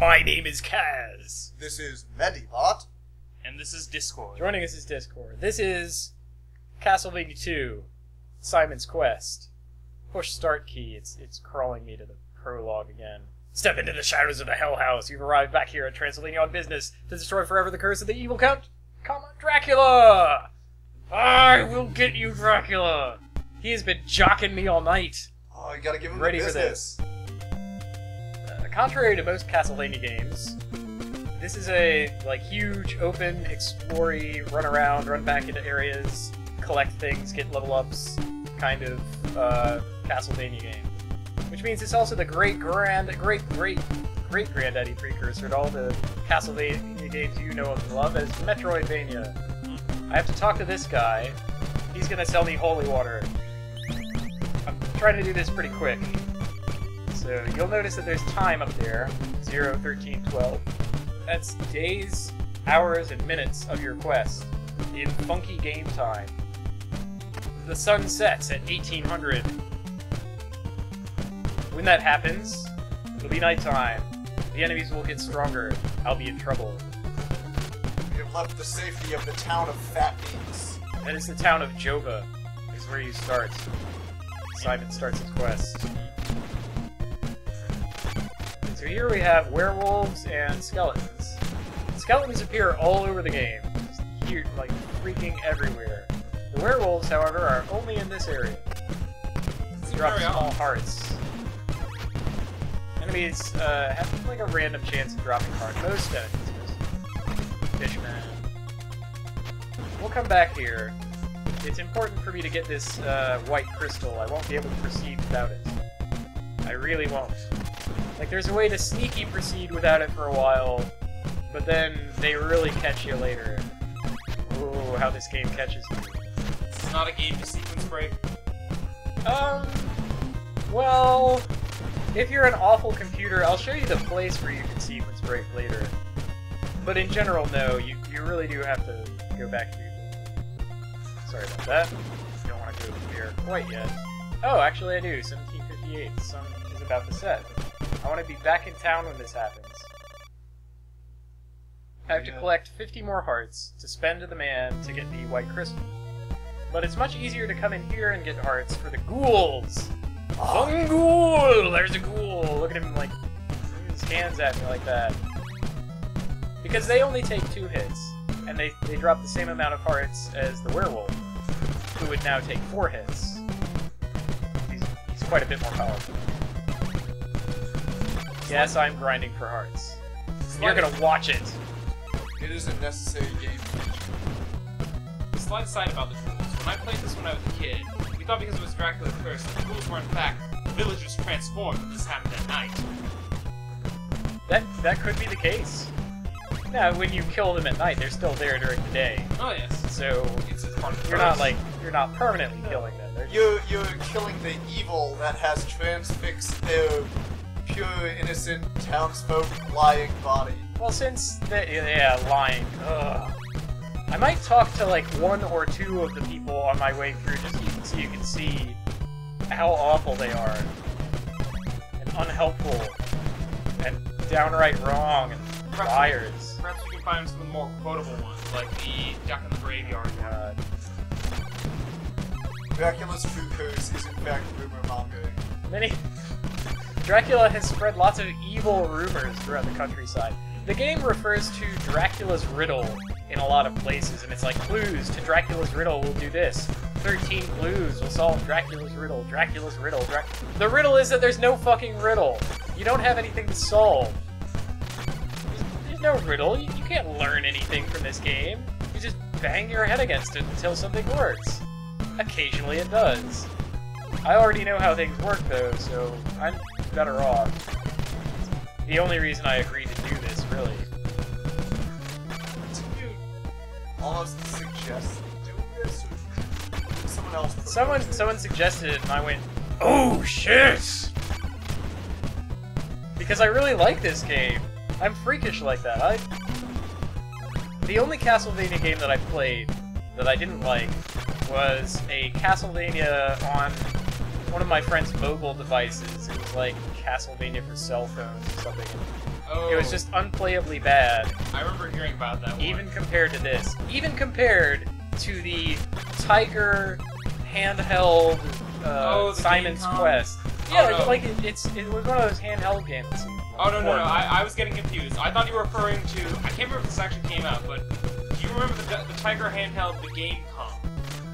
My name is Kaz. This is Medibot. And this is Discord. Joining us is Discord. This is Castlevania 2, Simon's Quest. Push start key. It's crawling me to the prologue again. Step into the shadows of the Hell House. You've arrived back here at Transylvania on business to destroy forever the curse of the evil Count, Dracula! I will get you, Dracula! He has been jocking me all night. Oh, you gotta give him Ready the for business. this. Contrary to most Castlevania games, this is a huge, open, explory, run around, run back into areas, collect things, get level ups kind of Castlevania game. Which means it's also the great-granddaddy precursor to all the Castlevania games you know and love as Metroidvania. I have to talk to this guy. He's gonna sell me holy water. I'm trying to do this pretty quick. So you'll notice that there's time up there, 0, 13, 12. That's days, hours, and minutes of your quest in funky game time. The sun sets at 1800. When that happens, it'll be nighttime. The enemies will get stronger. I'll be in trouble. We have left the safety of the town of Fat Beans. That is the town of Jova, is where you start. Simon starts his quest. So here we have werewolves and skeletons. Skeletons appear all over the game, just here, freaking everywhere. The werewolves, however, are only in this area. Drop small hearts. Enemies have a random chance of dropping hearts. Most enemies. Fishman. We'll come back here. It's important for me to get this white crystal. I won't be able to proceed without it. I really won't. There's a way to sneaky proceed without it for a while, but then they really catch you later. Ooh, how this game catches you. It's not a game to sequence break. Well, if you're an awful computer, I'll show you the place where you can sequence break later. But in general, no, you really do have to go back to Sorry about that. Don't want to go there quite yet. Oh, actually I do. 1758. The sun is about to set. I want to be back in town when this happens. I have to collect 50 more hearts to spend to the man to get the white crystal. But it's much easier to come in here and get hearts for the ghouls! One ghoul! There's a ghoul! Look at him, moving his hands at me like that. Because they only take 2 hits, and they drop the same amount of hearts as the werewolf, who would now take 4 hits. He's quite a bit more powerful. Yes, I'm grinding for hearts. You're gonna watch it. It is a necessary game feature. The slight aside about the ghouls. When I played this when I was a kid, we thought because it was Dracula's curse that the ghouls were in fact villagers transformed when this happened at night. That could be the case. Now, when you kill them at night, they're still there during the day. Oh yes. So It's part of the you're curse. you're not permanently killing them. They're You're killing the evil that has transfixed their pure, innocent townsfolk lying body. Well, since lying. Ugh. I might talk to 1 or 2 of the people on my way through, just so you can see how awful they are, and unhelpful, and downright wrong, and liars. Perhaps we can find some of the more quotable ones, like the Duck in the Graveyard. God. Dracula's true curse is in fact rumor mongering. Dracula has spread lots of evil rumors throughout the countryside. The game refers to Dracula's riddle in a lot of places, and it's clues to Dracula's riddle will do this. 13 clues will solve Dracula's riddle. Dracula's riddle. The riddle is that there's no fucking riddle. You don't have anything to solve. There's no riddle. You can't learn anything from this game. You just bang your head against it until something works. Occasionally it does. I already know how things work, though, so I'm better off. The only reason I agreed to do this, really. Did you almost suggest doing this, or did someone else propose it? Someone suggested it, and I went, oh shit! Because I really like this game. I'm freakish like that. The only Castlevania game that I played that I didn't like was a Castlevania on one of my friend's mobile devices. It was like Castlevania for cell phones or something. Oh. It was just unplayably bad, I remember hearing about that one. even compared to this. Even compared to the Tiger handheld the Simon's Game Com? Quest. Oh, Yeah, no. like it was one of those handheld games. Oh, no. I was getting confused. I thought you were referring to... I can't remember if this actually came out, but do you remember the Tiger handheld, the Game Com?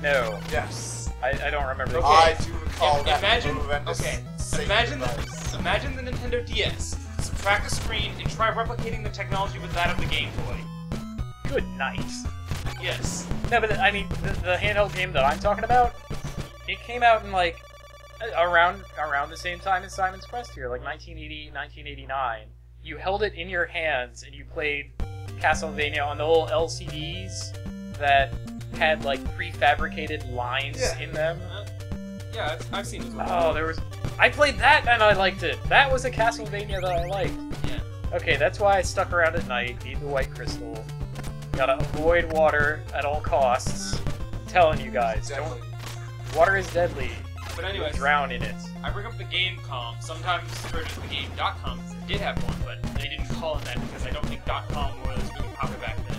No, Yes. I don't remember. Okay. I do recall that Imagine, horrendous okay, Satan imagine device. imagine the Nintendo DS, subtract a screen, and try replicating the technology with that of the Game Boy. Good night. Yes. No, but I mean, the handheld game that I'm talking about, it came out in like around the same time as Simon's Quest here, like 1980, 1989. You held it in your hands and you played Castlevania on the little LCDs that had like prefabricated lines in them. Yeah, I've seen this one. Oh, I played that and I liked it. That was a Castlevania that I liked. Yeah. Okay, that's why I stuck around at night, need the white crystal. Gotta avoid water at all costs. I'm telling you guys, Definitely. water is deadly. But anyways, Drown in it. I bring up the Game.com, sometimes referred to as the Game.com, because they did have one, but they didn't call it that because I don't think .com was really popular back then.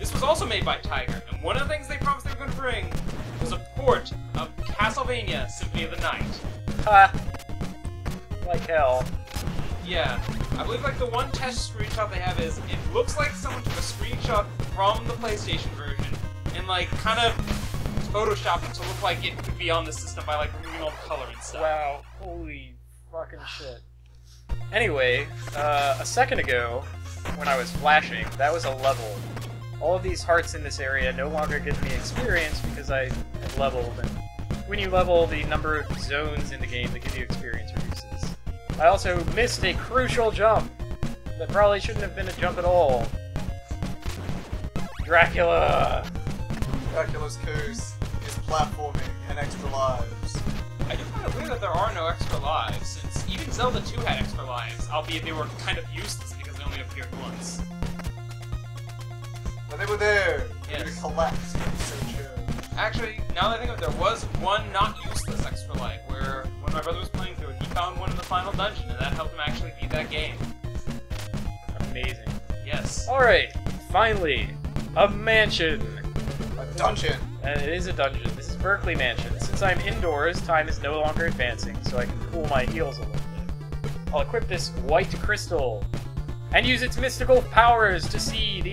This was also made by Tiger, and one of the things they promised they were going to bring was a port of Castlevania Symphony of the Night. Ha! Like hell. Yeah, I believe like the one test screenshot they have is, it looks like someone took a screenshot from the PlayStation version and like kind of photoshopped it to look like it could be on the system by like removing all the color and stuff. Wow. Holy fucking shit. Anyway, a second ago, when I was flashing, that was a level. All of these hearts in this area no longer give me experience because I had leveled, and when you level, the number of zones in the game that give you experience reduces. I also missed a crucial jump that probably shouldn't have been a jump at all. Dracula! Dracula's curse is platforming and extra lives. I do find it weird that there are no extra lives, since even Zelda 2 had extra lives, albeit they were kind of useless because they only appeared once. But they were there. They were Yes. to collect. So true. Actually, now that I think of it, there was one not useless extra life, where when my brother was playing through it, he found one in the final dungeon, and that helped him actually beat that game. Amazing. Yes. Alright, finally, a mansion. A dungeon. And it is a dungeon. This is Berkeley Mansion. Since I'm indoors, time is no longer advancing, so I can cool my heels a little bit. I'll equip this white crystal and use its mystical powers to see the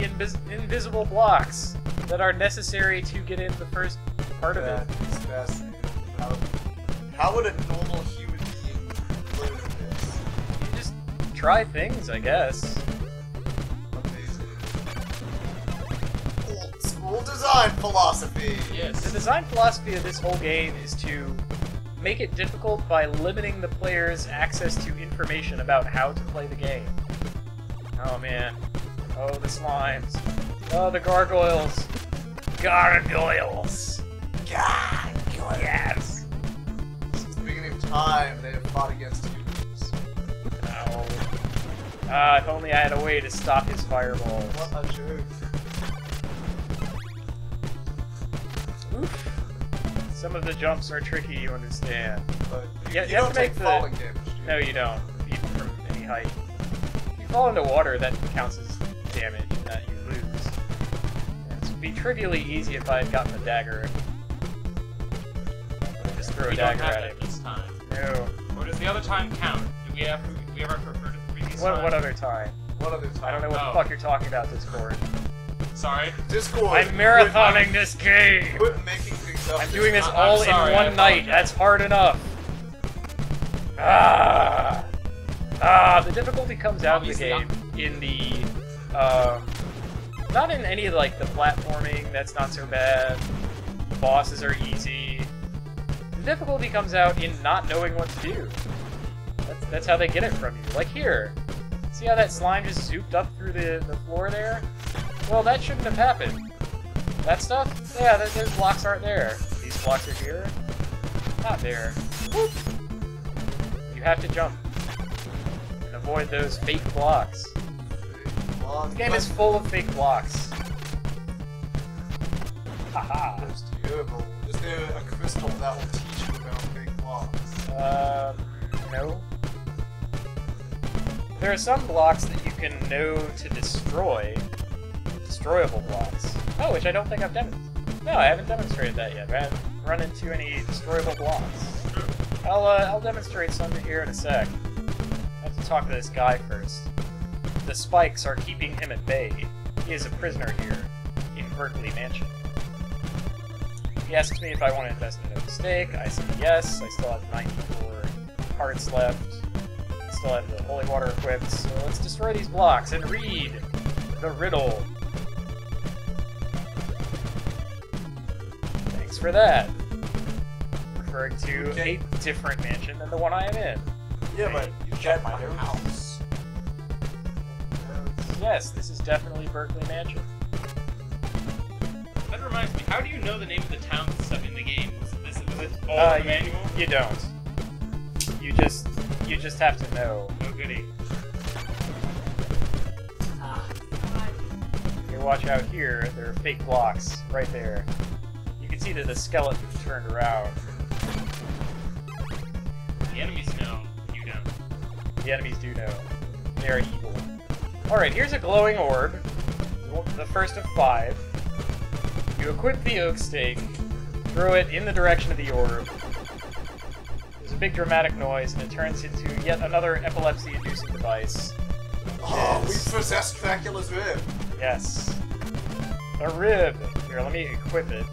invisible blocks that are necessary to get in the first part of That it. is fascinating. How would a normal human being learn this? You just try things, I guess. Amazing. Old school design philosophy. The Yes. design philosophy of this whole game is to make it difficult by limiting the player's access to information about how to play the game. Oh man. Oh, the slimes. Oh, the gargoyles. Gargoyles. God, Yes. since the beginning of time, they have fought against humans. Ow. Ah, if only I had a way to stop his fireballs. What a joke. Oof. Some of the jumps are tricky, you understand. But Yeah, you you have don't to take make the- falling damage, do you? No, you don't. Even from any height. If you fall into water, that counts as damage, and that you lose. Yeah, this would be trivially easy if I had gotten the dagger. Just throw a We don't dagger have at that it. this time. No. Or does the other time count? Do we ever refer to the previous time? What other time? What other time? I don't know what Oh. the fuck you're talking about, Discord. Sorry. Discord. I'm marathoning this game! Quit making things up. I'm doing this I'm all sorry, in I one night. apologize. That's hard enough. The difficulty comes out of the Obviously, game in the, not in any of like the platforming. That's not so bad. The bosses are easy. The difficulty comes out in not knowing what to do. That's how they get it from you. Like here, see how that slime just zooped up through the floor there? Well, that shouldn't have happened. That stuff? Yeah, those blocks aren't there. These blocks are here. Not there. Whoop. You have to jump. And avoid those fake blocks. The game is full of fake blocks. Haha. That's terrible. Is there a crystal that will teach you about fake blocks? No. There are some blocks that you can know to destroy. Destroyable blocks. Oh, which I don't think I've demonstrated. No, I haven't demonstrated that yet. I haven't run into any destroyable blocks. I'll demonstrate some here in a sec. I have to talk to this guy first. The spikes are keeping him at bay. He is a prisoner here in Berkeley Mansion. He asks me if I want to invest in a stake. I say yes. I still have 94 hearts left. I still have the holy water equipped. So let's destroy these blocks and read the riddle. Thanks for that. Referring to a different mansion than the one I am in. Yeah, but you checked my house. Yes, this is definitely Berkeley Mansion. That reminds me, how do you know the name of the towns and stuff in the game? Was it all in the manual? You don't. You just have to know. Oh goody. You watch out here, there are fake blocks right there. You can see that the skeleton turned around. The enemies know, you don't. The enemies do know. They are evil. Alright, here's a glowing orb. The first of 5. You equip the oak stake, throw it in the direction of the orb. There's a big dramatic noise, and it turns into yet another epilepsy-inducing device. Oh, we possessed Dracula's rib. Yes. A rib. Here, let me equip it.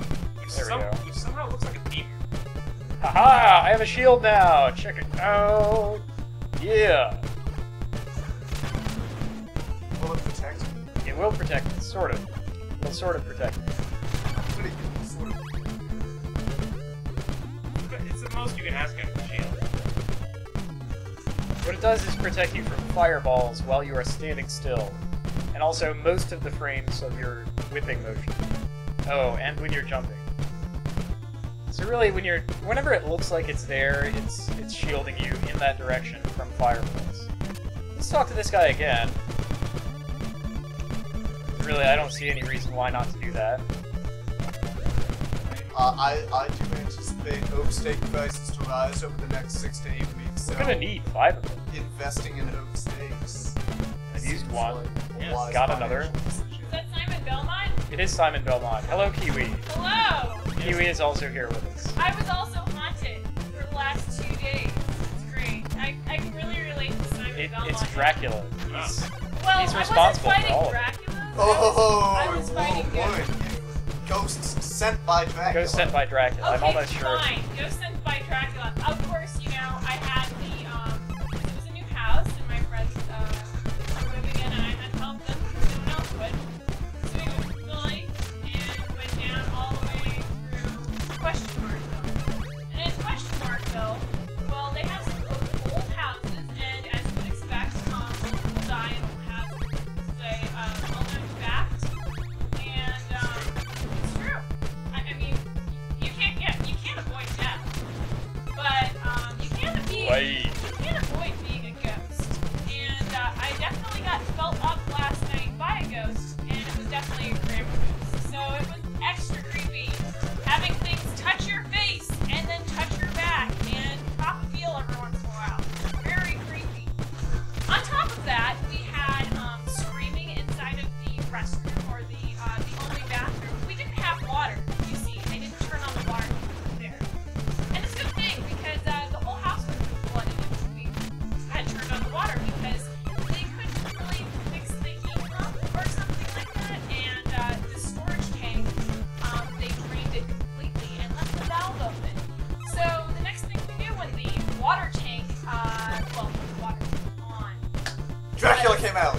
There we go. Which somehow looks like a demon. Haha! I have a shield now! Check it out! Yeah! Will it protect me? It will protect it, sort of. It'll sort of protect it. Pretty good, sort of. It's the most you can ask out of the shield. What it does is protect you from fireballs while you are standing still. And also most of the frames of your whipping motion. Oh, and when you're jumping. So really, whenever it looks like it's there, it's shielding you in that direction from fireballs. Let's talk to this guy again. Really, I don't see any reason why not to do that. I do anticipate oak stake prices to rise over the next 6 to 8 weeks. So We're gonna need 5 of them. investing in oak stakes. I've used one. Yes. Got another. Decision. Is that Simon Belmont? It is Simon Belmont. Hello, Kiwi. Hello! Kiwi is also here with us. I was also haunted for the last 2 days. It's great. I can really relate to Simon Belmont. It's Dracula. Wow. Well, he's I responsible wasn't for fighting all of it. Dracula. Oh, I was fighting boy. Ghosts sent by Dracula. Ghost sent by Dracula. Okay, I'm almost sure. fine. Ghost sent by Dracula. Of course, you know, I had the, it was a new house, and my friends were moving in, and I had helped them because no one else would. So we moved to the lake, and went down all the way through Question Markville. And in Question Markville, well, they have some old houses, and as you would expect, people die in old houses. It's a well-known fact, and it's true. I mean, you can't avoid death, but you can't avoid being a ghost. And I definitely got felt up last night by a ghost, and it was definitely a grandma ghost. So it was extra creepy having things touch your face and then touch your back and pop a feel every once in a while. Very creepy. On top of that, we had screaming inside of the restroom or the only bathroom. We didn't have water, you see. They didn't turn on the water there. And it's a good thing because the whole house was flooded if we had turned on the water because they couldn't really fix the heat pump or something like that. And the storage tank, they drained it completely and left the valve open. So the next thing we knew when the water tank, well, the water was on. Dracula came out.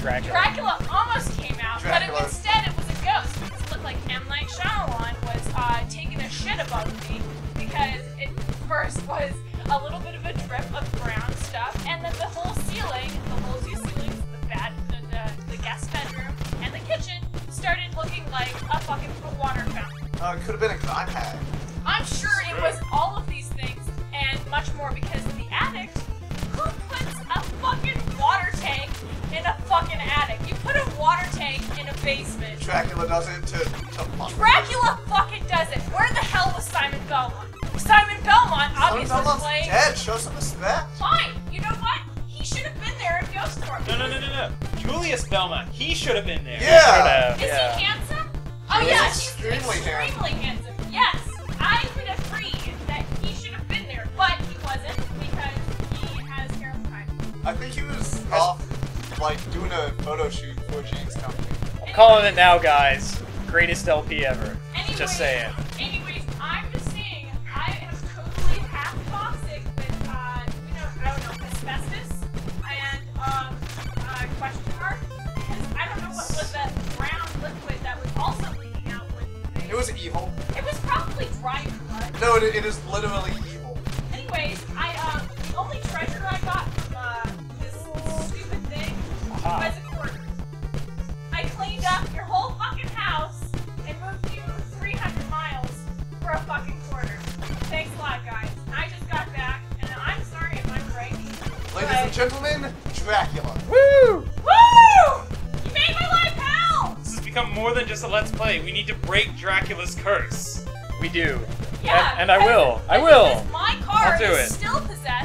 Dracula. Dracula almost came out, Dracula. but instead it was a ghost because it looked like M. Night Shyamalan was taking a shit above me because it first was a little bit of a drip of brown stuff, and then the whole ceiling, the whole 2 ceilings, the guest bedroom, and the kitchen started looking like a fucking water fountain. It could have been a crime hack. I'm sure it was all of these things and much more because the addict, who puts a fucking water tank in a fucking attic? You put a water tank in a basement. Dracula does it to Dracula fucking does it. Where the hell was Simon Belmont? Simon Belmont obviously was Belmont's playing. dead. Show some respect. Fine. You know what? He should have been there and should have been there. Yeah! Should've, Is yeah. he handsome? Oh He was yeah, extremely he's extremely handsome. Yes, I would agree that he should have been there, but he wasn't because he has hair time. I think he was off, like, doing a photo shoot for Jane's company. I'm calling it now, guys. Greatest LP ever. Anyways, Just saying. Anyways, I'm just saying, I am totally half toxic with, I don't know, asbestos and, question mark, because I don't know what was that brown liquid that was also leaking out with me. It was evil. It was probably dry blood. No, it is literally evil. Anyways, the only treasure I got from, this stupid thing Aha. was a quarter. I cleaned up your whole fucking house and moved you 300 miles for a fucking quarter. Thanks a lot, guys. I just got back, and I'm sorry if I'm crazy. Ladies and gentlemen, Dracula. Woo! Woo! You made my life hell! This has become more than just a let's play. We need to break Dracula's curse. We do. Yeah. And I will. I will. Because my car I'll do is it. still possessed.